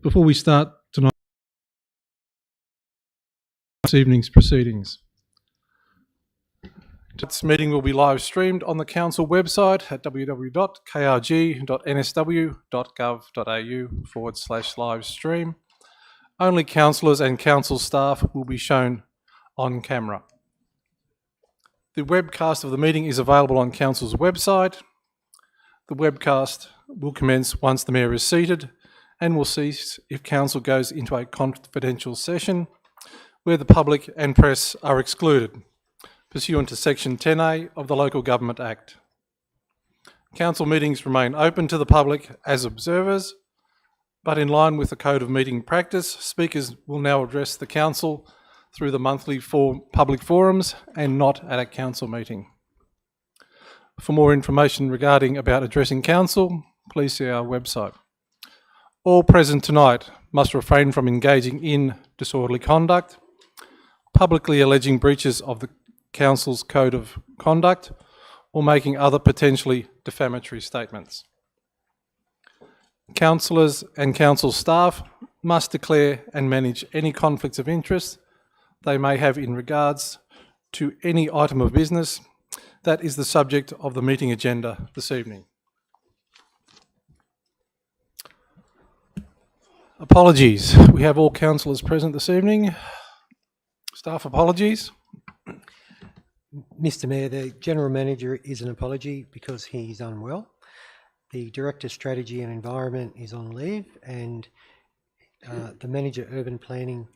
Before we start tonight's evening's proceedings, this meeting will be live streamed on the Council website at www.krg.nsw.gov.au/live stream. Only councillors and council staff will be shown on camera. The webcast of the meeting is available on Council's website. The webcast will commence once the Mayor is seated and will cease if Council goes into a confidential session where the public and press are excluded, pursuant to Section 10A of the Local Government Act. Council meetings remain open to the public as observers, but in line with the Code of Meeting Practice, speakers will now address the Council through the monthly public forums and not at a Council meeting. For more information regarding about addressing Council, please see our website. All present tonight must refrain from engaging in disorderly conduct, publicly alleging breaches of the Council's Code of Conduct, or making other potentially defamatory statements. Councillors and Council staff must declare and manage any conflicts of interest they may have in regards to any item of business that is the subject of the meeting agenda this evening. Apologies. We have all councillors present this evening. Staff apologies. Mr. Mayor, the General Manager is an apology because he's unwell. The Director Strategy and Environment is on leave, and the Manager Urban Planning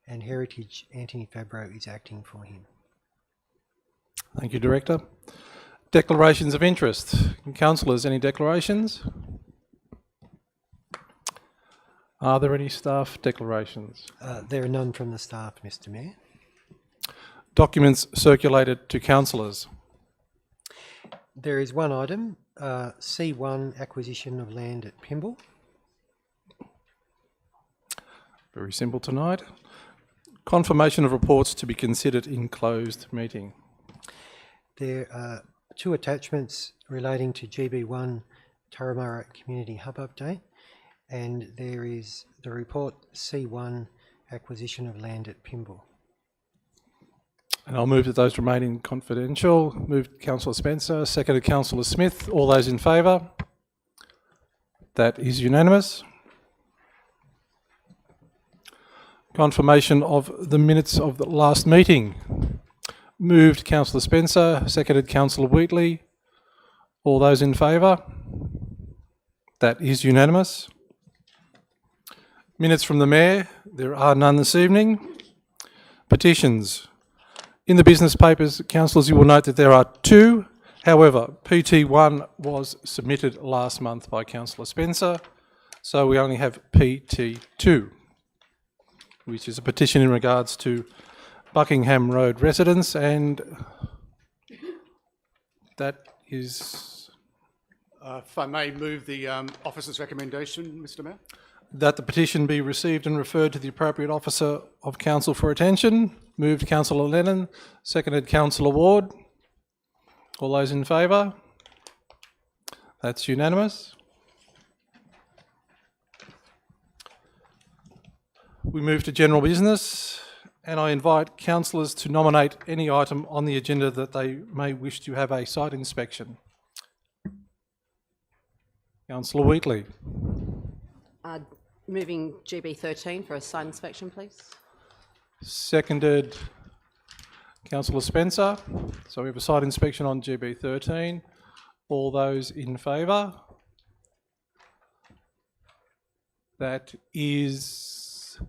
and Heritage, Anthony Fabro, is acting for him. Thank you, Director. Declarations of interest. Councillors, any declarations? Are there any staff declarations? There are none from the staff, Mr. Mayor. Documents circulated to councillors. There is one item, C1, acquisition of land at Pymble. Very simple tonight. Confirmation of reports to be considered in closed meeting. There are two attachments relating to GB1 Turramurra Community Hub update, and there is the report C1, acquisition of land at Pymble. And I'll move that those remain confidential. Moved Councillor Spencer, seconded Councillor Smith. All those in favour? That is unanimous. Confirmation of the minutes of the last meeting. Moved Councillor Spencer, seconded Councillor Wheatley. All those in favour? That is unanimous. Minutes from the Mayor. There are none this evening. Petitions. In the business papers, councillors, you will note that there are two. However, PT1 was submitted last month by Councillor Spencer, so we only have PT2, which is a petition in regards to Buckingham Road residents, and that is... if I may move the officer's recommendation, Mr. Mayor. That the petition be received and referred to the appropriate officer of council for attention. Moved Councillor Lennon, seconded Councillor Ward. All those in favour? That's unanimous. We move to general business, and I invite councillors to nominate any item on the agenda that they may wish to have a site inspection. Councillor Wheatley. Moving GB13 for a site inspection, please. Seconded Councillor Spencer. So we have a site inspection on GB13. All those in favour? That is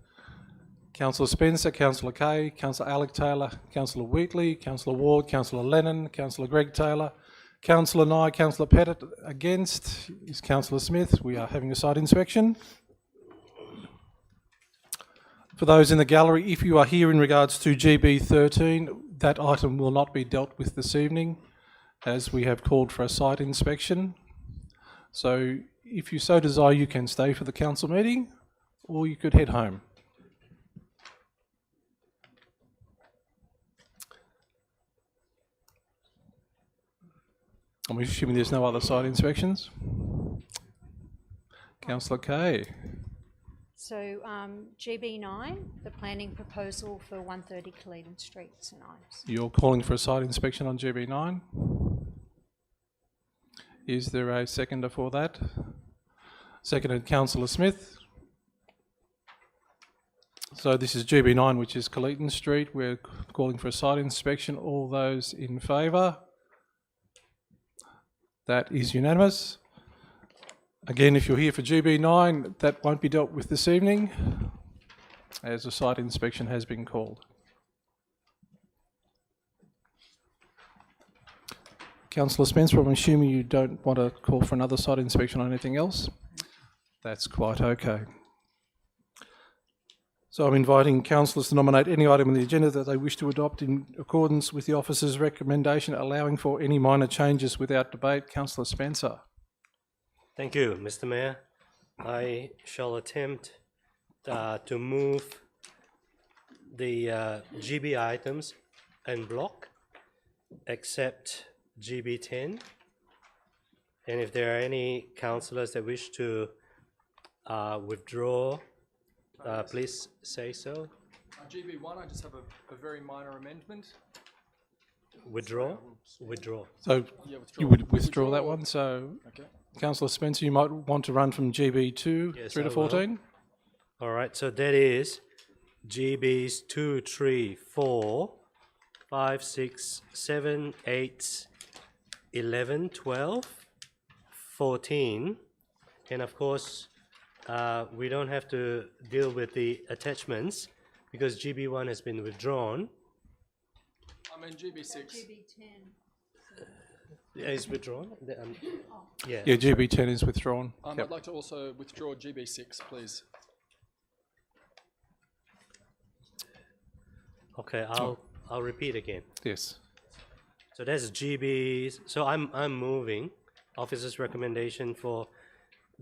Councillor Spencer, Councillor Kay, Councillor Alec Taylor, Councillor Wheatley, Councillor Ward, Councillor Lennon, Councillor Greg Taylor, Councillor Nye, Councillor Pettit. Against is Councillor Smith. We are having a site inspection. For those in the gallery, if you are here in regards to GB13, that item will not be dealt with this evening as we have called for a site inspection. So if you so desire, you can stay for the council meeting or you could head home. I'm assuming there's no other site inspections. Councillor Kay. So GB9, the planning proposal for 130 Cleveland Street, St Ives. You're calling for a site inspection on GB9. Is there a seconder for that? Seconded, Councillor Smith. So this is GB9, which is Cleveland Street. We're calling for a site inspection. All those in favour? That is unanimous. Again, if you're here for GB9, that won't be dealt with this evening, as a site inspection has been called. Councillor Spencer, I'm assuming you don't want to call for another site inspection or anything else? That's quite okay. So I'm inviting councillors to nominate any item on the agenda that they wish to adopt in accordance with the officer's recommendation, allowing for any minor changes without debate. Councillor Spencer. Thank you, Mr. Mayor. I shall attempt to move the GB items en bloc, except GB10. And if there are any councillors that wish to withdraw, please say so. GB1, I just have a very minor amendment. Withdraw? Withdraw. So Yeah, you would withdraw that one. So Okay. Councillor Spencer, you might want to run from GB2 Yes, through to I will. 14. All right, so that is GBs 2, 3, 4, 5, 6, 7, 8, 11, 12, 14, and of course, we don't have to deal with the attachments because GB1 has been withdrawn. I'm in GB6. Is withdrawn? Yeah. Yeah, GB10 is withdrawn. I'd like to also withdraw GB6, please. Okay, I'll repeat again. Yes. So that's GBs. So I'm moving officer's recommendation for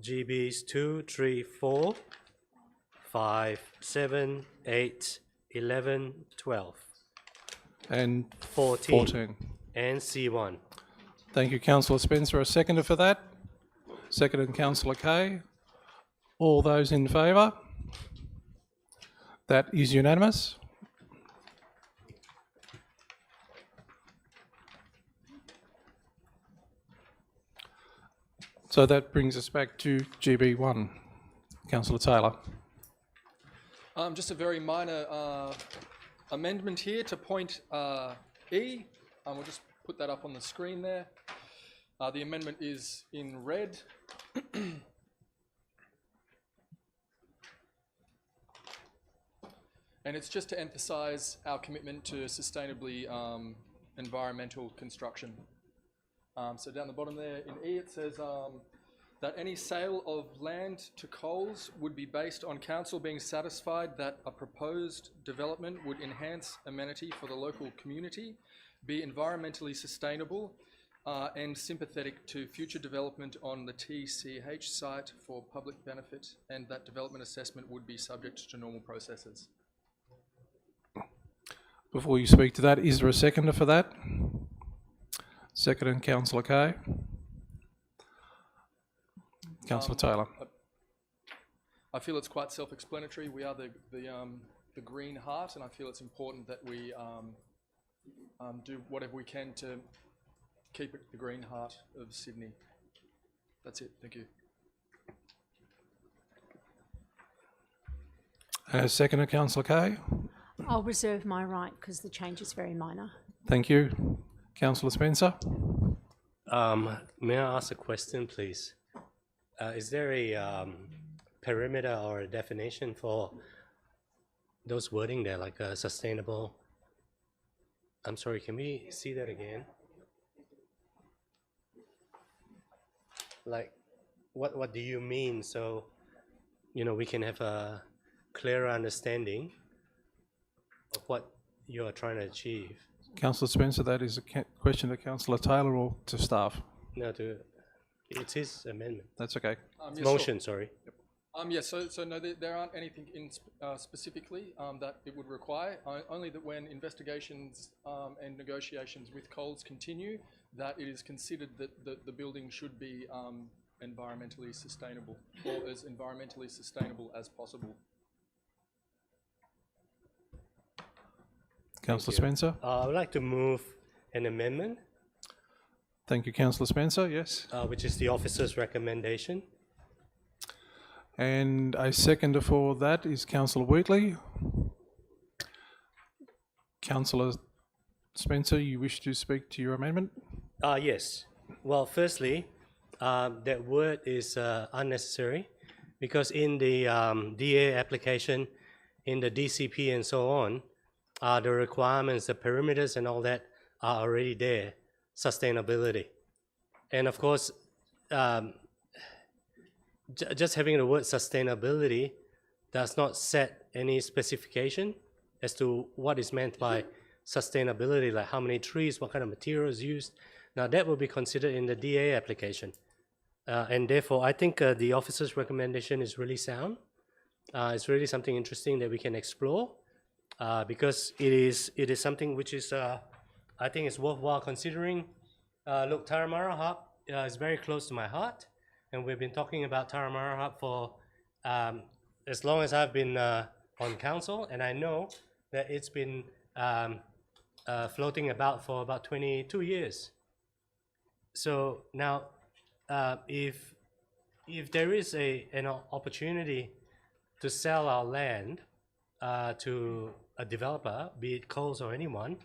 GBs 2, 3, 4, 5, 7, 8, 11, 12, And 14, 14. and C1. Thank you, Councillor Spencer. A seconder for that? Seconded, Councillor Kay. All those in favour? That is unanimous. So that brings us back to GB1. Councillor Taylor. Just a very minor amendment here to point E. We'll just put that up on the screen there. The amendment is in red. And it's just to emphasise our commitment to sustainably environmental construction. So down the bottom there in E it says that any sale of land to Coles would be based on council being satisfied that a proposed development would enhance amenity for the local community, be environmentally sustainable, and sympathetic to future development on the TCH site for public benefit, and that development assessment would be subject to normal processes. Before you speak to that, is there a seconder for that? Second, Councillor Kay. Councillor Taylor. I feel it's quite self-explanatory. We are the Green Heart, and I feel it's important that we do whatever we can to keep it the Green Heart of Sydney. That's it. Thank you. Seconder, Councillor Kay. I'll reserve my right because the change is very minor. Thank you. Councillor Spencer. May I ask a question, please? Is there a perimeter or a definition for those wording there, like a sustainable? I'm sorry, can we see that again? Like, what do you mean? So, we can have a clearer understanding of what you are trying to achieve. Councillor Spencer, that is a question to Councillor Taylor or to staff? No, it's his amendment. That's okay. Yes, Motion, sorry. Yes, so no, there aren't anything in specifically that it would require, only that when investigations and negotiations with Coles continue, that it is considered that the building should be environmentally sustainable, or as environmentally sustainable as possible. Councillor Spencer. I would like to move an amendment, Thank you, Councillor Spencer. Yes. which is the officer's recommendation. And a seconder for that is Councillor Wheatley. Councillor Spencer, you wish to speak to your amendment? Yes. Well, firstly, that word is unnecessary because in the DA application, in the DCP and so on, the requirements, the perimeters and all that are already there, sustainability. And of course, just having the word sustainability does not set any specification as to what is meant by sustainability, like how many trees, what kind of materials used. Now that will be considered in the DA application. And therefore, I think the officer's recommendation is really sound. It's really something interesting that we can explore because it is something which is, I think is worthwhile considering. Look, Tarramara Hub is very close to my heart, and we've been talking about Tarramara Hub for as long as I've been on council, and I know that it's been floating about for about 22 years. So now, if there is an opportunity to sell our land to a developer, be it Coles or anyone,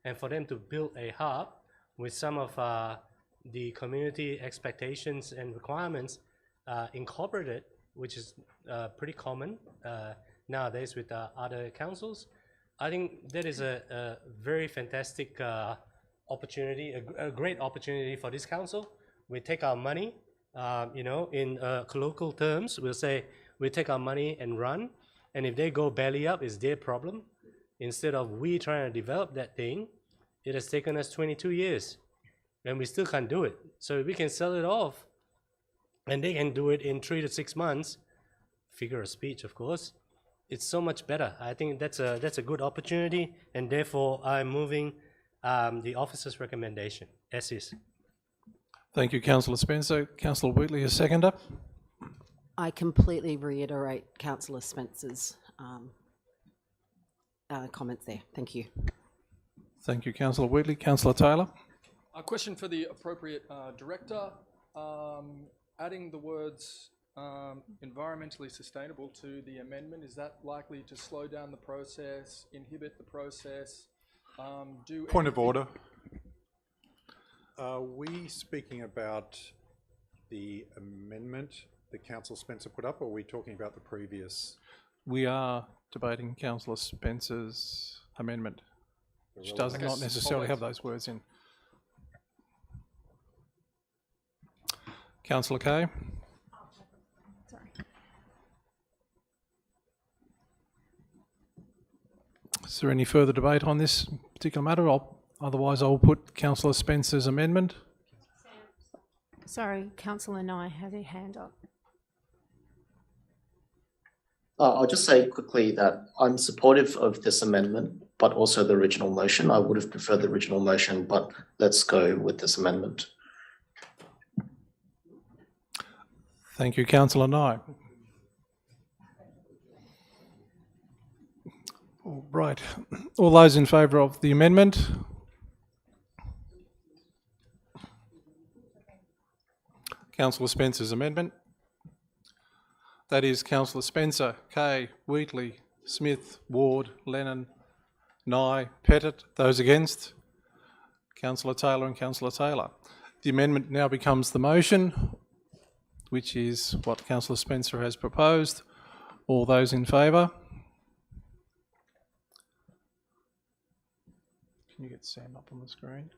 and for them to build a hub with some of the community expectations and requirements incorporated, which is pretty common nowadays with other councils, I think that is a very fantastic opportunity, a great opportunity for this council. We take our money, in colloquial terms, we'll say we take our money and run, and if they go belly up, it's their problem. Instead of we trying to develop that thing, it has taken us 22 years, and we still can't do it. So if we can sell it off, and they can do it in 3 to 6 months, figure of speech, of course, it's so much better. I think that's a good opportunity, and therefore I'm moving the officer's recommendation as is. Thank you, Councillor Spencer. Councillor Wheatley, a seconder. I completely reiterate Councillor Spencer's comments there. Thank you. Thank you, Councillor Wheatley. Councillor Taylor. A question for the appropriate director. Adding the words environmentally sustainable to the amendment, is that likely to slow down the process, inhibit the process? Point of order. Are we speaking about the amendment that Councillor Spencer put up, or are we talking about the previous? We are debating Councillor Spencer's amendment, which does not necessarily have those words in. Councillor Kay. Sorry. Is there any further debate on this particular matter? Otherwise, I'll put Councillor Spencer's amendment. Sorry, Councillor Nye has a hand up. I'll just say quickly that I'm supportive of this amendment, but also the original motion. I would have preferred the original motion, but let's go with this amendment. Thank you, Councillor Nye. All right. All those in favour of the amendment? Councillor Spencer's amendment. That is Councillor Spencer, Kay, Wheatley, Smith, Ward, Lennon, Nye, Pettit. Those against? Councillor Taylor and Councillor Taylor. The amendment now becomes the motion, which is what Councillor Spencer has proposed. All those in favour? Can you get Sam up on the screen?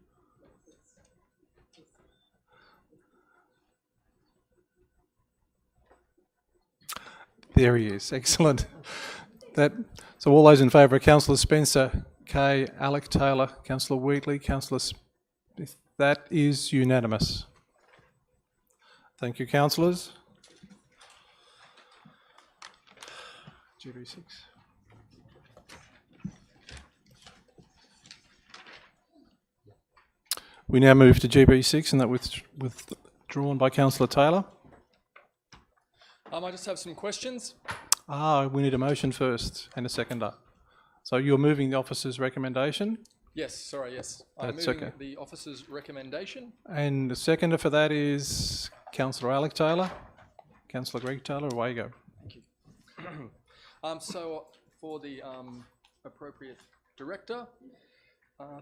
There he is. Excellent. So all those in favour of Councillor Spencer, Kay, Alec Taylor, Councillor Wheatley, Councillor Smith, that is unanimous. Thank you, councillors. GB6. We now move to GB6, and that withdrawn by Councillor Taylor. I just have some questions. We need a motion first and a seconder. So you're moving the officer's recommendation, Yes, sorry, yes. I'm That's moving okay. the officer's recommendation. and the seconder for that is Councillor Alec Taylor. Councillor Greg Taylor, away you go. So for the appropriate director,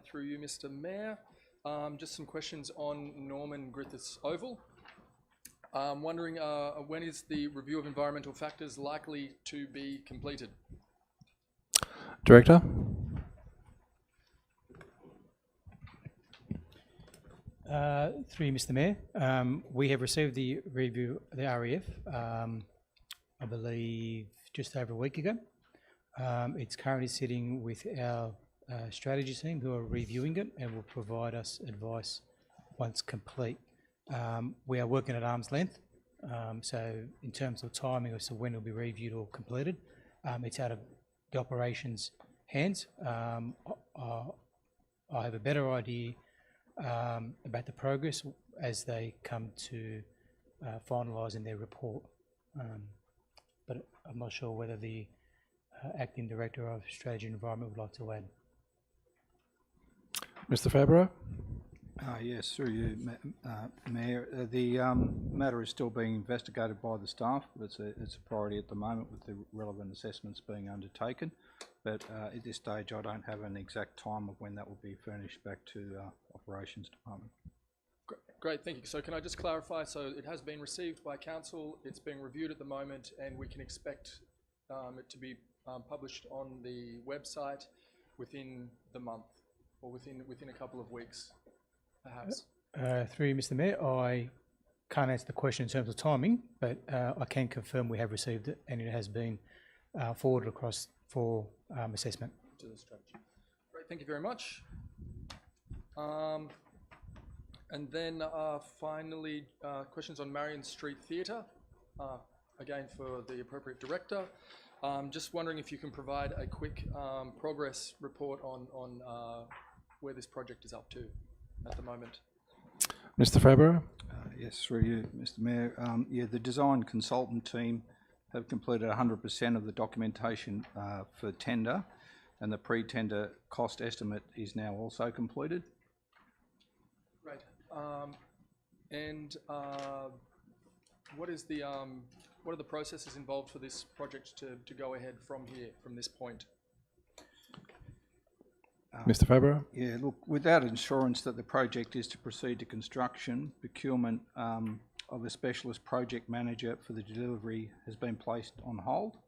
through you, Mr. Mayor, just some questions on Norman Griffiths Oval. I'm wondering when is the review of environmental factors likely to be completed? Director? Through you, Mr. Mayor, we have received the review, the REF, I believe just over a week ago. It's currently sitting with our strategy team who are reviewing it and will provide us advice once complete. We are working at arm's length, so in terms of timing as to when it will be reviewed or completed, it's out of the operations hands. I have a better idea about the progress as they come to finalising their report. But I'm not sure whether the Acting Director of Strategy and Environment would like to add. Mr Fabro? Yes, through you, Mayor. The matter is still being investigated by the staff. It's a priority at the moment with the relevant assessments being undertaken. But at this stage, I don't have an exact time of when that will be furnished back to Operations Department. Great, thank you. So can I just clarify, so it has been received by council, it's being reviewed at the moment, and we can expect it to be published on the website within the month, or within a couple of weeks, perhaps? Through you, Mr. Mayor, I can't answer the question in terms of timing, but I can confirm we have received it and it has been forwarded across for assessment. To the strategy. Great, thank you very much. And then finally, questions on Marion Street Theatre, again for the appropriate director. Just wondering if you can provide a quick progress report on where this project is up to at the moment. Mr Fabro? Yes, through you, Mr. Mayor. Yeah, the design consultant team have completed 100% of the documentation for tender, and the pre-tender cost estimate is now also completed. Right. And what are the processes involved for this project to go ahead from here, from this point? Mr Fabro? Yeah, look, without assurance that the project is to proceed to construction, procurement of a specialist project manager for the delivery has been placed on hold,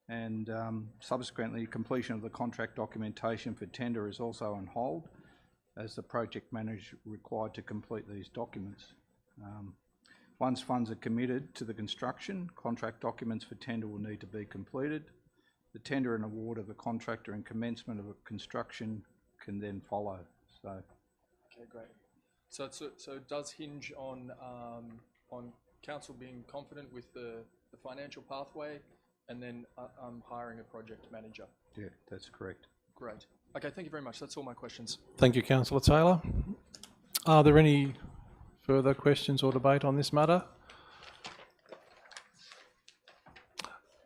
and subsequently completion of the contract documentation for tender is also on hold, as the project manager required to complete these documents. Once funds are committed to the construction, contract documents for tender will need to be completed. The tender and award of the contractor and commencement of a construction can then follow. So, okay, great. So it does hinge on council being confident with the financial pathway, and then hiring a project manager. yeah, that's correct. Great. Okay, thank you very much. That's all my questions. Thank you, Councillor Taylor. Are there any further questions or debate on this matter?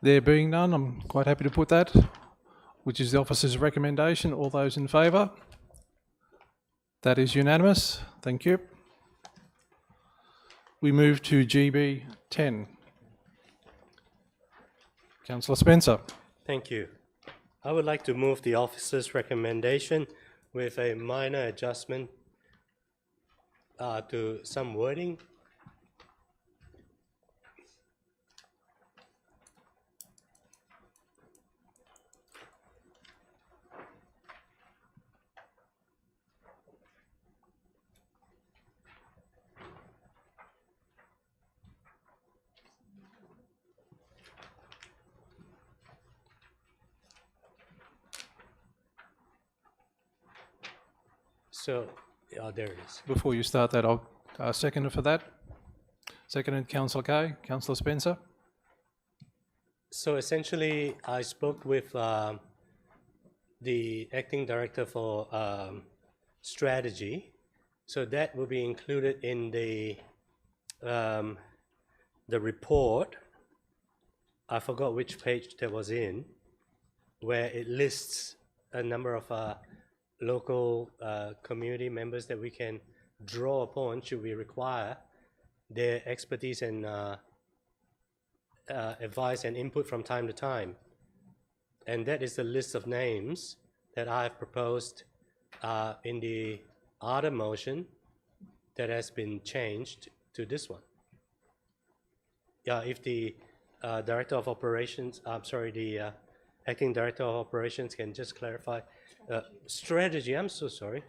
There being none, I'm quite happy to put that, which is the officer's recommendation. All those in favour? That is unanimous. Thank you. We move to GB 10. Councillor Spencer. Thank you. I would like to move the officer's recommendation with a minor adjustment to some wording. So, there it is. Before you start that, I'll second for that. Seconded Councillor Kay. Councillor Spencer. So essentially, I spoke with the acting director for strategy. So that will be included in the report I forgot which page that was in, where it lists a number of local community members that we can draw upon should we require their expertise and advice and input from time to time. And that is the list of names that I have proposed in the other motion that has been changed to this one. Yeah, if the Director of Operations, I'm sorry, the Acting Director of Operations can just clarify. Strategy, I'm so sorry.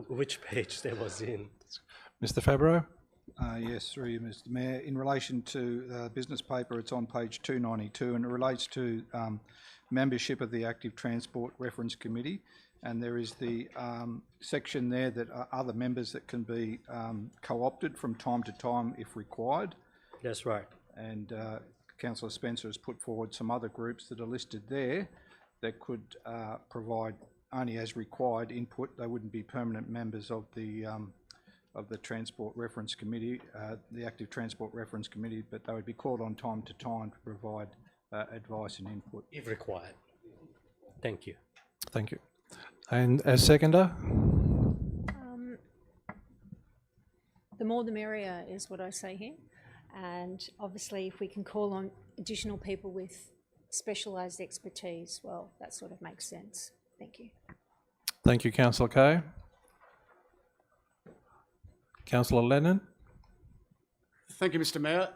Which page that was in? Mr. Fabro? Yes, through you, Mr. Mayor. In relation to the business paper, it's on page 292 and it relates to membership of the Active Transport Reference Committee. And there is the section there that are other members that can be co-opted from time to time if required. That's right. And Councillor Spencer has put forward some other groups that are listed there that could provide only as required input. They wouldn't be permanent members of the Transport Reference Committee, the Active Transport Reference Committee, but they would be called on time to time to provide advice and input. If required. Thank you. Thank you. And as seconder? The more the merrier is what I say here. And obviously, if we can call on additional people with specialised expertise, well, that sort of makes sense. Thank you. Thank you, Councillor Kay. Councillor Lennon? Thank you, Mr. Mayor.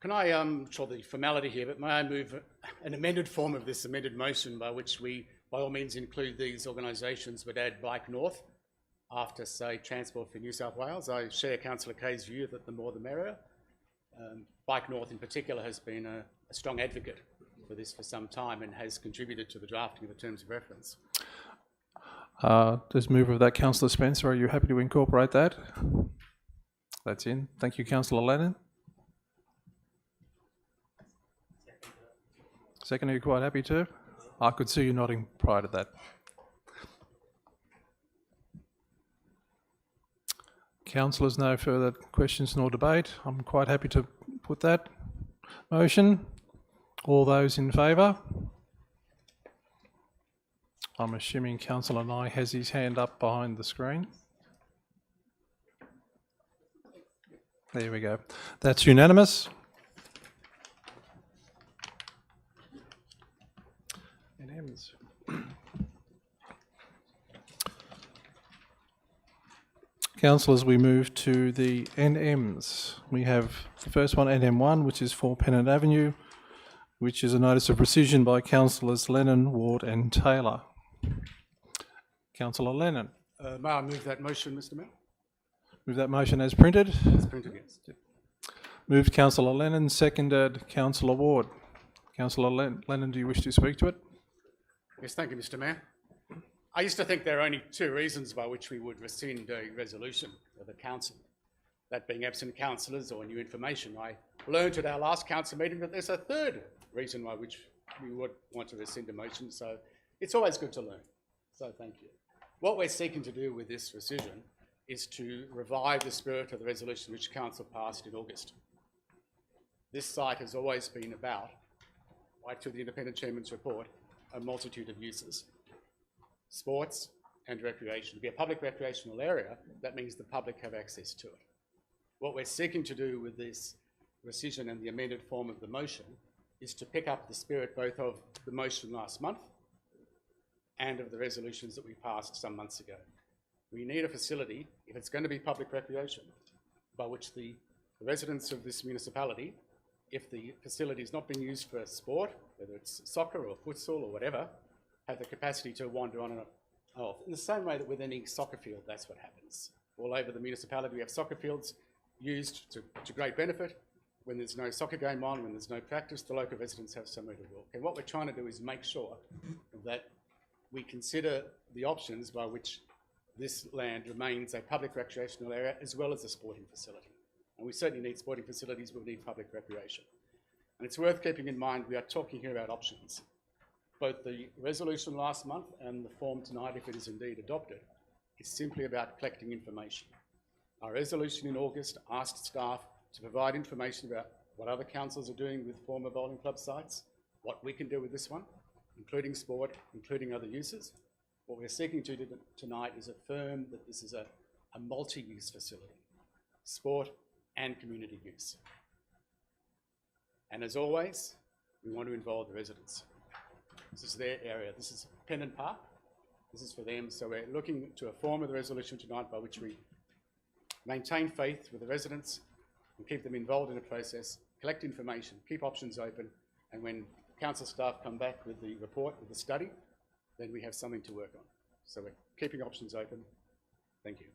Can I, sure the formality here, but may I move an amended form of this amended motion by which we, by all means, include these organisations but add Bike North after, say, Transport for New South Wales? I share Councillor Kay's view that the more the merrier. Bike North in particular has been a strong advocate for this for some time and has contributed to the drafting of the terms of reference. As mover of that, Councillor Spencer, are you happy to incorporate that? That's in. Thank you, Councillor Lennon. Second, are you quite happy to? I could see you nodding prior to that. Councillors, no further questions nor debate. I'm quite happy to put that motion. All those in favour? I'm assuming Councillor Nye has his hand up behind the screen. There we go. That's unanimous. NMs. Councillors, we move to the NMs. We have the first one, NM1, which is 4 Pennant Avenue, which is a notice of rescission by Councillors Lennon, Ward and Taylor. Councillor Lennon. May I move that motion, Mr. Mayor? Move that motion as printed. As printed, yes. Moved Councillor Lennon, seconded Councillor Ward. Councillor Lennon, do you wish to speak to it? Yes, thank you, Mr. Mayor. I used to think there are only two reasons by which we would rescind a resolution of the council, that being absent councillors or new information. I learned at our last council meeting that there's a third reason why which we would want to rescind a motion, so it's always good to learn. So thank you. What we're seeking to do with this rescission is to revive the spirit of the resolution which council passed in August. This site has always been about, right to the independent chairman's report, a multitude of uses. Sports and recreation. To be a public recreational area, that means the public have access to it. What we're seeking to do with this rescission and the amended form of the motion is to pick up the spirit both of the motion last month and of the resolutions that we passed some months ago. We need a facility, if it's going to be public recreation, by which the residents of this municipality, if the facility is not being used for sport, whether it's soccer or futsal or whatever, have the capacity to wander on and off. In the same way that with any soccer field, that's what happens. All over the municipality, we have soccer fields used to great benefit. When there's no soccer game on, when there's no practice, the local residents have somewhere to walk. And what we're trying to do is make sure that we consider the options by which this land remains a public recreational area as well as a sporting facility. And we certainly need sporting facilities, but we need public recreation. And it's worth keeping in mind we are talking here about options. Both the resolution last month and the form tonight, if it is indeed adopted, is simply about collecting information. Our resolution in August asked staff to provide information about what other councils are doing with former bowling club sites, what we can do with this one, including sport, including other uses. What we're seeking to do tonight is affirm that this is a multi-use facility, sport and community use. And as always, we want to involve the residents. This is their area. This is Pennant Park. This is for them. So we're looking to a form of the resolution tonight by which we maintain faith with the residents and keep them involved in the process, collect information, keep options open, and when council staff come back with the report, with the study, then we have something to work on. So we're keeping options open. Thank you.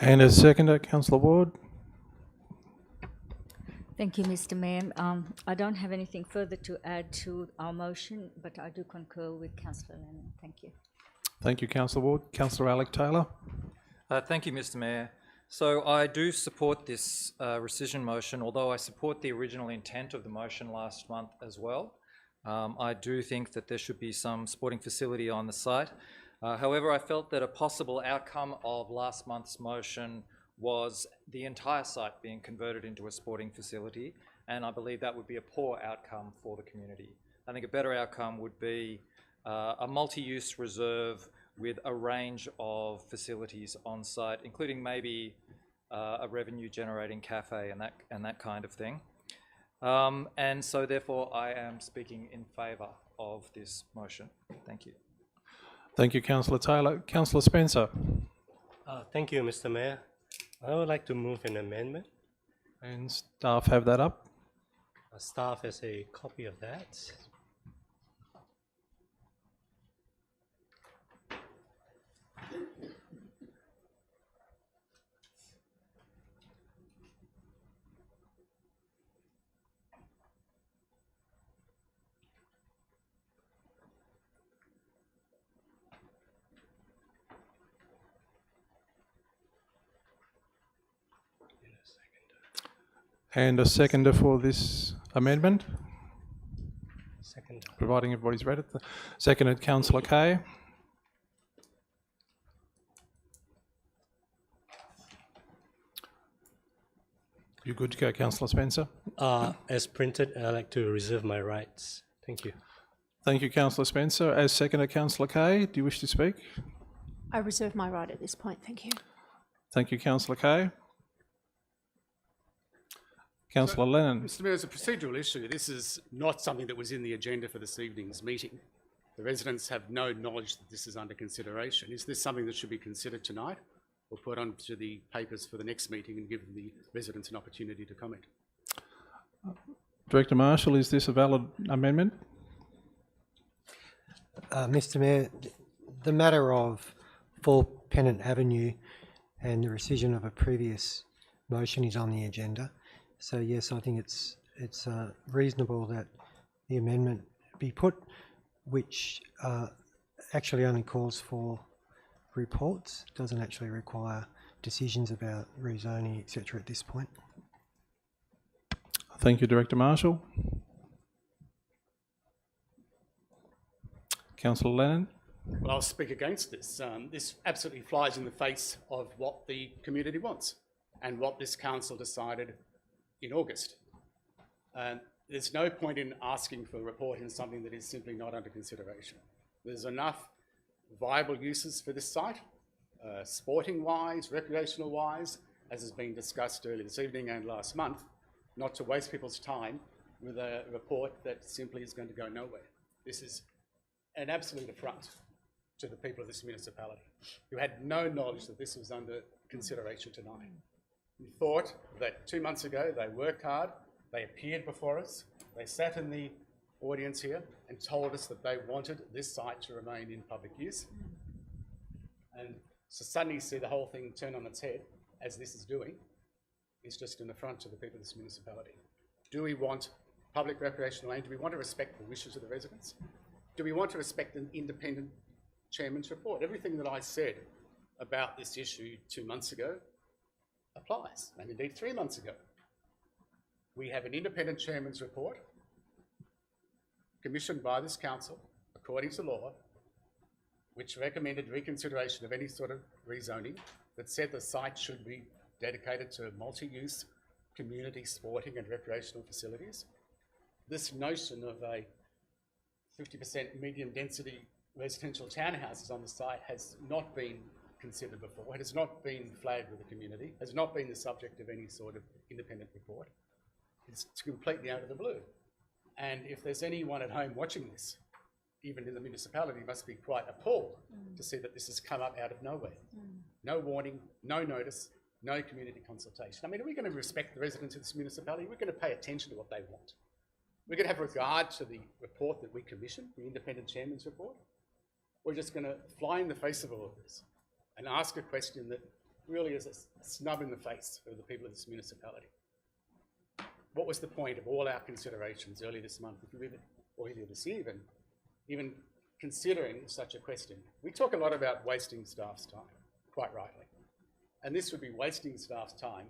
And as seconder, Councillor Ward. Thank you, Mr. Mayor. I don't have anything further to add to our motion, but I do concur with Councillor Lennon. Thank you. Thank you, Councillor Ward. Councillor Alec Taylor. Thank you, Mr. Mayor. So I do support this rescission motion, although I support the original intent of the motion last month as well. I do think that there should be some sporting facility on the site. However, I felt that a possible outcome of last month's motion was the entire site being converted into a sporting facility, and I believe that would be a poor outcome for the community. I think a better outcome would be a multi-use reserve with a range of facilities on site, including maybe a revenue-generating cafe and that kind of thing. And so therefore I am speaking in favour of this motion. Thank you. Thank you, Councillor Taylor. Councillor Spencer. Thank you, Mr. Mayor. I would like to move an amendment. And staff have that up. Staff has a copy of that. And a seconder for this amendment, Second. providing everybody's read it. Seconded, Councillor Kay. You're good to go, Councillor Spencer. As printed, I'd like to reserve my rights. Thank you. Thank you, Councillor Spencer. As seconder, Councillor Kay, do you wish to speak? I reserve my right at this point. Thank you. Thank you, Councillor Kay. Councillor Lennon. Mr. Mayor, as a procedural issue, this is not something that was in the agenda for this evening's meeting. The residents have no knowledge that this is under consideration. Is this something that should be considered tonight or put onto the papers for the next meeting and give the residents an opportunity to comment? Director Marshall, is this a valid amendment? Mr. Mayor, the matter of 4 Pennant Avenue and the rescission of a previous motion is on the agenda. So yes, I think it's reasonable that the amendment be put, which actually only calls for reports, doesn't actually require decisions about rezoning, etc. at this point. Thank you, Director Marshall. Councillor Lennon. Well, I'll speak against this. This absolutely flies in the face of what the community wants and what this council decided in August. There's no point in asking for a report in something that is simply not under consideration. There's enough viable uses for this site, sporting-wise, recreational-wise, as has been discussed earlier this evening and last month, not to waste people's time with a report that simply is going to go nowhere. This is an absolute affront to the people of this municipality, who had no knowledge that this was under consideration tonight. We thought that 2 months ago they worked hard, they appeared before us, they sat in the audience here and told us that they wanted this site to remain in public use. And so suddenly see the whole thing turn on its head, as this is doing, is just an affront to the people of this municipality. Do we want public recreational land? Do we want to respect the wishes of the residents? Do we want to respect an independent chairman's report? Everything that I said about this issue 2 months ago applies, and indeed 3 months ago. We have an independent chairman's report commissioned by this council, according to law, which recommended reconsideration of any sort of rezoning, that said the site should be dedicated to multi-use community sporting and recreational facilities. This notion of a 50% medium density residential townhouses on the site has not been considered before. It has not been flagged with the community, has not been the subject of any sort of independent report. It's completely out of the blue. And if there's anyone at home watching this, even in the municipality, must be quite appalled to see that this has come up out of nowhere. No warning, no notice, no community consultation. I mean, are we going to respect the residents of this municipality? We're going to pay attention to what they want. We're going to have regard to the report that we commissioned, the independent chairman's report. We're just going to fly in the face of all of this and ask a question that really is a snub in the face of the people of this municipality. What was the point of all our considerations earlier this month, or earlier this year even considering such a question? We talk a lot about wasting staff's time, quite rightly. And this would be wasting staff's time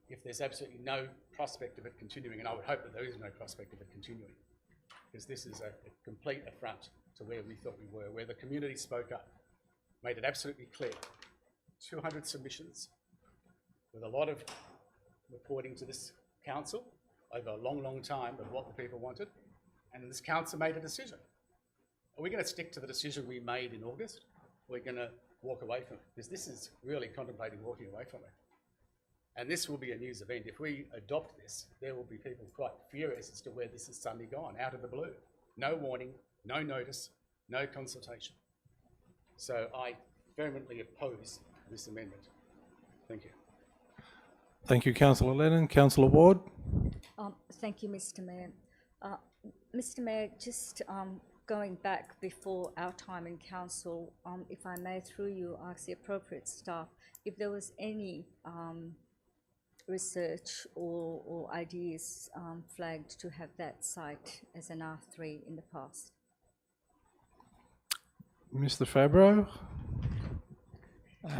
if there's absolutely no prospect of it continuing, and I would hope that there is no prospect of it continuing, because this is a complete affront to where we thought we were, where the community spoke up, made it absolutely clear. 200 submissions with a lot of reporting to this council over a long, long time of what the people wanted, and this council made a decision. Are we going to stick to the decision we made in August? Or are we going to walk away from it? Because this is really contemplating walking away from it. And this will be a news event. If we adopt this, there will be people quite furious as to where this has suddenly gone, out of the blue. No warning, no notice, no consultation. So I vehemently oppose this amendment. Thank you. Thank you, Councillor Lennon. Councillor Ward. Thank you, Mr. Mayor. Mr. Mayor, just going back before our time in council, if I may, through you, ask the appropriate staff if there was any research or ideas flagged to have that site as an R3 in the past. Mr. Fabro.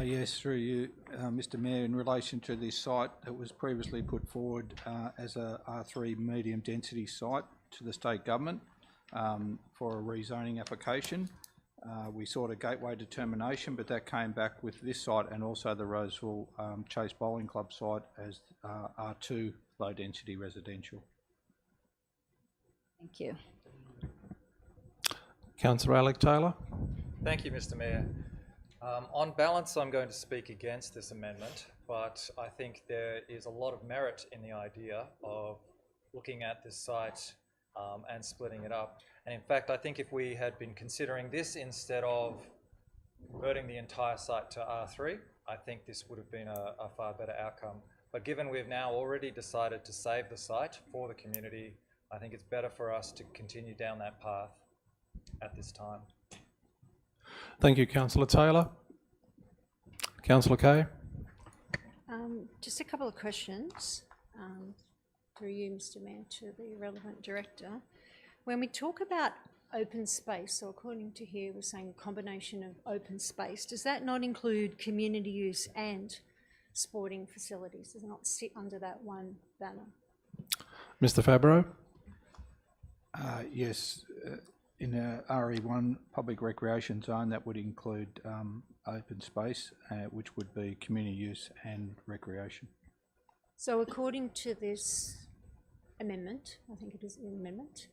Yes, through you, Mr. Mayor, in relation to this site, it was previously put forward as a R3 medium density site to the state government for a rezoning application. We sought a gateway determination, but that came back with this site and also the Roseville Chase Bowling Club site as R2 low density residential. Thank you. Councillor Alec Taylor. Thank you, Mr. Mayor. On balance, I'm going to speak against this amendment, but I think there is a lot of merit in the idea of looking at this site and splitting it up. And in fact, I think if we had been considering this instead of converting the entire site to R3, I think this would have been a far better outcome. But given we've now already decided to save the site for the community, I think it's better for us to continue down that path at this time. Thank you, Councillor Taylor. Councillor Kay. Just a couple of questions through you, Mr. Mayor, to the relevant director. When we talk about open space, so according to here, we're saying a combination of open space. Does that not include community use and sporting facilities? Does it not sit under that one banner? Mr. Fabro. Yes, in a RE1 public recreation zone, that would include open space, which would be community use and recreation. So according to this amendment, I think it is an amendment,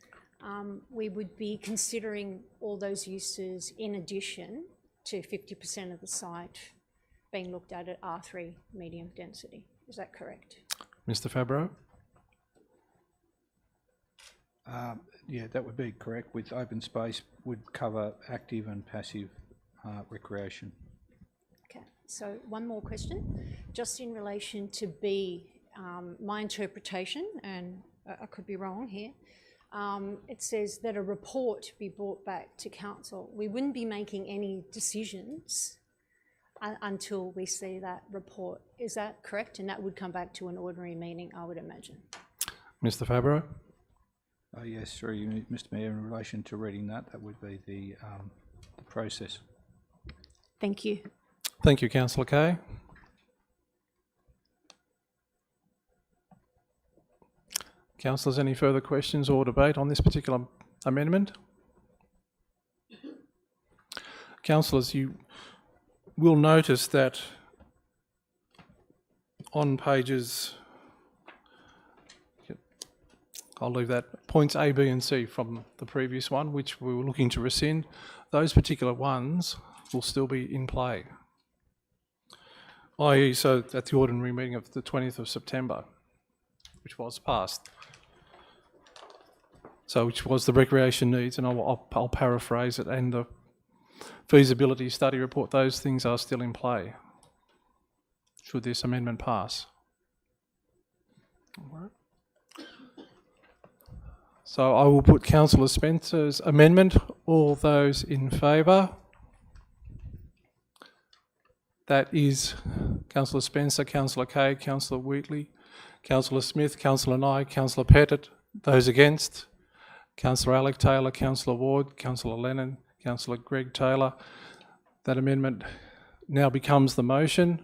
we would be considering all those uses in addition to 50% of the site being looked at R3 medium density. Is that correct? Mr. Fabro. Yeah, that would be correct. With open space would cover active and passive recreation. Okay, so one more question, just in relation to B, my interpretation, and I could be wrong here, it says that a report be brought back to council. We wouldn't be making any decisions until we see that report. Is that correct? And that would come back to an ordinary meeting, I would imagine. Mr. Fabro. Yes, through you, Mr. Mayor, in relation to reading that would be the process. Thank you. Thank you, Councillor Kay. Councillors, any further questions or debate on this particular amendment? Councillors, you will notice that on pages I'll leave that. Points A, B and C from the previous one, which we were looking to rescind, those particular ones will still be in play. I.e. so at the ordinary meeting of the 20th of September, which was passed. So which was the recreation needs, and I'll paraphrase it, and the feasibility study report, those things are still in play, should this amendment pass. All right. So I will put Councillor Spencer's amendment. All those in favour? That is Councillor Spencer, Councillor Kay, Councillor Wheatley, Councillor Smith, Councillor Nye, Councillor Pettit. Those against? Councillor Alec Taylor, Councillor Ward, Councillor Lennon, Councillor Greg Taylor. That amendment now becomes the motion.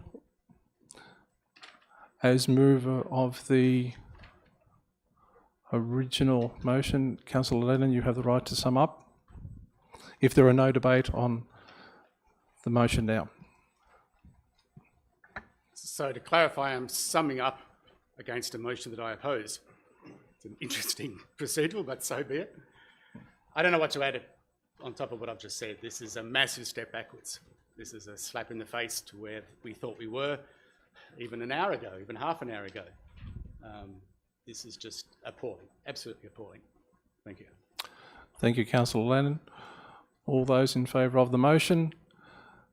As mover of the original motion, Councillor Lennon, you have the right to sum up if there are no debate on the motion now. So to clarify, I'm summing up against a motion that I oppose. It's an interesting procedural, but so be it. I don't know what to add on top of what I've just said. This is a massive step backwards. This is a slap in the face to where we thought we were even an hour ago, even half an hour ago. This is just appalling, absolutely appalling. Thank you. Thank you, Councillor Lennon. All those in favour of the motion?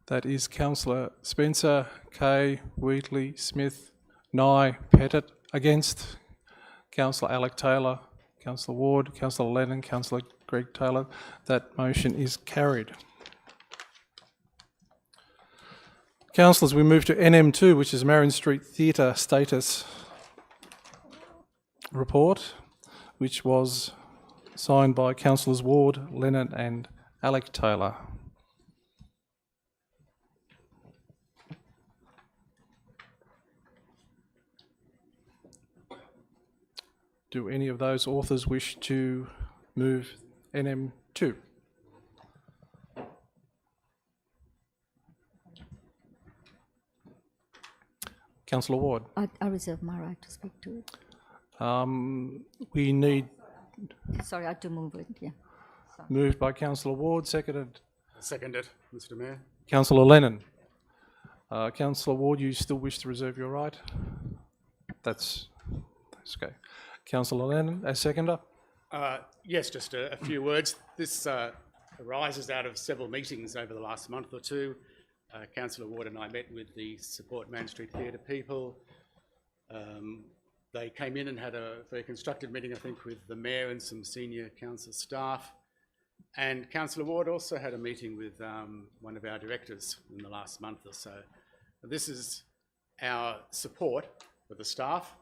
That is Councillor Spencer, Kay, Wheatley, Smith, Nye, Pettit. Against? Councillor Alec Taylor, Councillor Ward, Councillor Lennon, Councillor Greg Taylor. That motion is carried. Councillors, we move to NM2, which is Marion Street Theatre status report, which was signed by Councillors Ward, Lennon and Alec Taylor. Do any of those authors wish to move NM2? Councillor Ward. I reserve my right to speak to it. We need... Sorry, I had to move it, yeah. Sorry. Moved by Councillor Ward, seconded. Seconded, Mr. Mayor. Councillor Lennon. Councillor Ward, you still wish to reserve your right? That's okay. Councillor Lennon, as seconder. Yes, just a few words. This arises out of several meetings over the last month or two. Councillor Ward and I met with the Support Main Street Theatre people. They came in and had a very constructive meeting, I think, with the Mayor and some senior council staff. And Councillor Ward also had a meeting with one of our directors in the last month or so. This is our support for the staff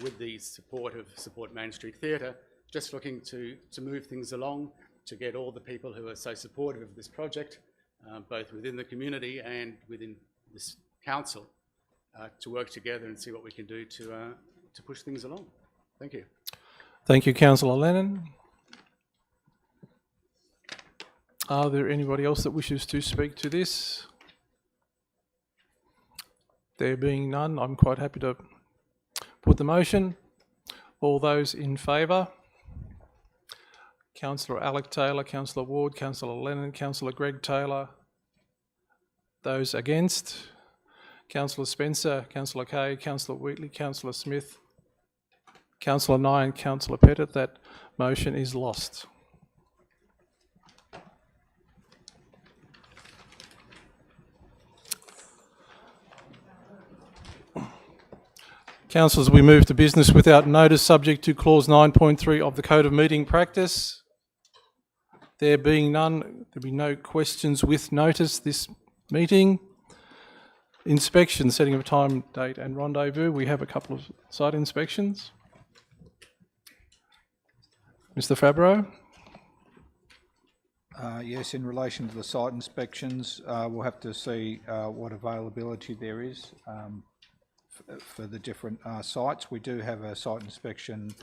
with the support of Support Main Street Theatre, just looking to move things along, to get all the people who are so supportive of this project, both within the community and within this council, to work together and see what we can do to push things along. Thank you. Thank you, Councillor Lennon. Are there anybody else that wishes to speak to this? There being none, I'm quite happy to put the motion. All those in favour? Councillor Alec Taylor, Councillor Ward, Councillor Lennon, Councillor Greg Taylor. Those against? Councillor Spencer, Councillor Kay, Councillor Wheatley, Councillor Smith, Councillor Nye and Councillor Pettit. That motion is lost. Councillors, we move to business without notice subject to clause 9.3 of the Code of Meeting Practice. There being none, there'll be no questions with notice this meeting. Inspection, setting of time, date and rendezvous. We have a couple of site inspections. Mr. Fabro? Yes, in relation to the site inspections, we'll have to see what availability there is for the different sites. We do have a site inspection,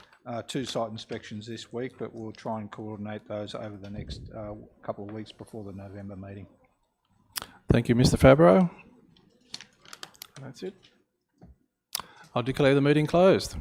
2 site inspections this week, but we'll try and coordinate those over the next couple of weeks before the November meeting. Thank you, Mr. Fabro. That's it. I'll declare the meeting closed.